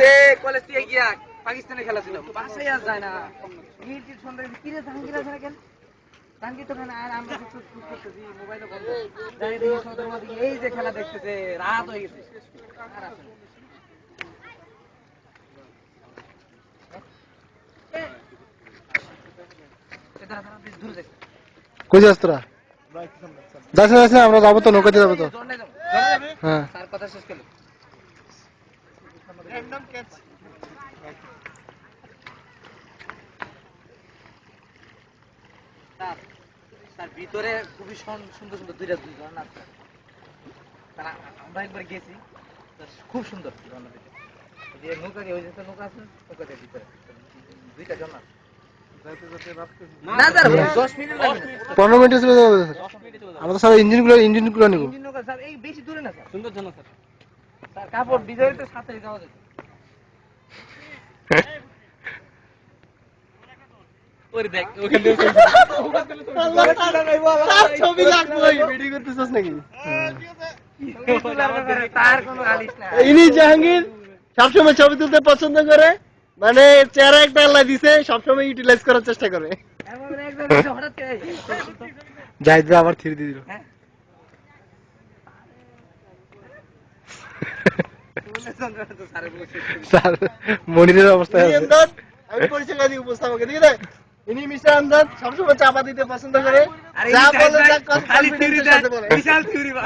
সে college থেকে গিয়া পাকিস্তানে খেলা ছিল, বাসায় আর যায় না। মিনিটের সন্ধ্যা কিরে জাহাঙ্গীর আছে না কেন, জাহাঙ্গীর তো কেন, আর আমরা কিছু করতেছি, মোবাইলে বন্ধ, যাই দেখি সদর মাঝে এই যে খেলা দেখতেছে, রাত হয়ে গেছে আর আসে না। কই যাস তোরা? যাস না আমরা যাবো তো, নৌকাতে যাবো তো। হ্যাঁ স্যার কথা শেষ করলো। স্যার ভিতরে খুবই সুন্দর সুন্দর দুইটা ঝর্ণা আছে। তারা আমরা একবার গেছি, খুব সুন্দর ঝর্ণা দেখে। যে নৌকা দিয়ে ওই যে নৌকা আছে, নৌকা দিয়ে ভিতরে দুইটা ঝর্ণা। না স্যার 10 মিনিট লাগবে, 15 মিনিটে চলে যাবো স্যার। আমরা তো স্যার ইঞ্জিনগুলো নিবো। ইঞ্জিন নৌকা স্যার এই বেশি দূরে না স্যার, সুন্দর ঝর্ণা স্যার। স্যার কাপড় ভিজে তো সাথে যাওয়া যায়। ওরে দেখ ওখান থেকে ছবি লাগবে, ভিডিও করতেছস নাকি? তার কোনো আলিশ না। ইনি জাহাঙ্গীর সবসময় ছবি তুলতে পছন্দ করে, মানে চেহারা একটা আল্লাহ দিছে, সবসময় ইউটিলাইজ করার চেষ্টা করে। হঠাৎ জাহিদ ভাই আবার থ্রি দিয়ে দিল। স্যার মনিরের অবস্থা আমি পরিচয় দিই উপস্থাপকে, ঠিক আছে? ইনি মিস্টার আমজাদ, সবসময় চাপা দিতে পছন্দ করে, যা বলে তা কনফিডেন্সের সাথে বলে। বিশাল থিওরি বা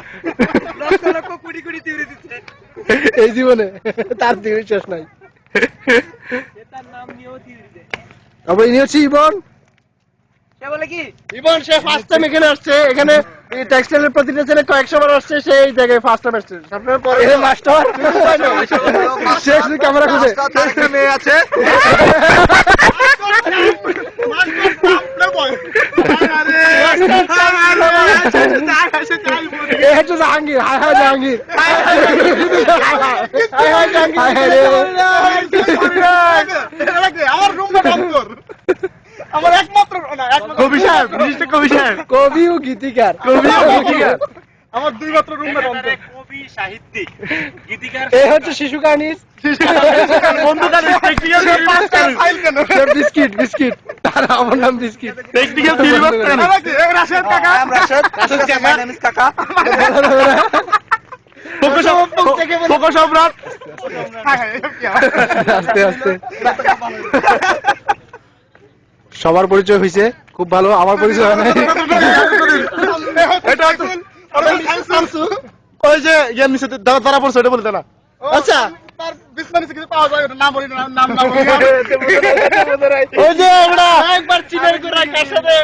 লক্ষ লক্ষ কোটি কোটি থিওরি দিচ্ছে এই জীবনে, তার থিওরি শেষ নাই। তার নাম নিয়েও থিওরি দেয়। আবার ইনি হচ্ছে ইবন। সে বলে কি ইবন সে ফার্স্ট টাইম এখানে আসছে, এখানে এই টেক্সটাইলের প্রতিটা ছেলে কয়েকশো বার আসছে, সে এই জায়গায় ফার্স্ট টাইম আসছে। সবসময় পরে মাস্টার শেষ ক্যামেরা খুঁজে একটা মেয়ে আছে, জাহাঙ্গীর। হায় হায় জাহাঙ্গীর, হায় হায় জাহাঙ্গীর। আমার রুমটা ঢং কর, আমার একমাত্র কবি সাহেব, বিশিষ্ট কবি সাহেব, কবি ও গীতিকার, আমার দুই মাত্র রুমটা ঢং কর। কবি সাহিত্যিক গীতিকার এই হচ্ছে শিশু কানিস, বিস্কিট বিস্কিট, তার আমার নাম বিস্কিট। টেকনিক্যাল রাশেদ কাকা, রাশেদ কাকা, নামিস কাকা, ফোকো সম্রাট। আস্তে আস্তে সবার পরিচয় হয়েছে, খুব ভালো। আমার পরিচয় হয় নাই। এটা ওই যে ইয়ার নিচে ধরা পড়ছে, ওটা বলতে না। আচ্ছা তার বিছনা নিচে কিছু পাওয়া যায়, ওটা নাম বলি না, নাম না বলি। ওই যে আমরা একবার চিনের করে কার সাথে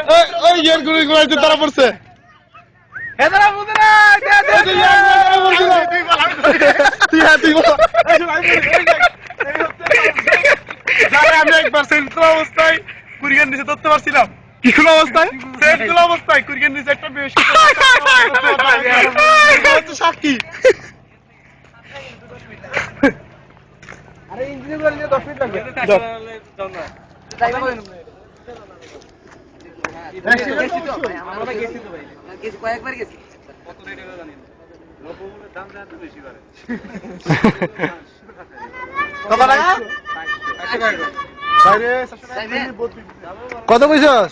ওই ইয়ার গুলি গুলাইতে ধরা পড়ছে। হেদরা বুদরা তুই বল। আমি একবার সেন্ট্রাল অবস্থায় কুরিয়ার নিচে ধরতে পারছিলাম। কি খোলা অবস্থায়? সেন্ট্রাল অবস্থায় কুরিয়ার নিচে একটা বেশ সাক্ষী। আরে ইঞ্জিনিয়ার গুলো 10 মিনিট লাগবে। কয়েকবার গেছি। কত কইছস?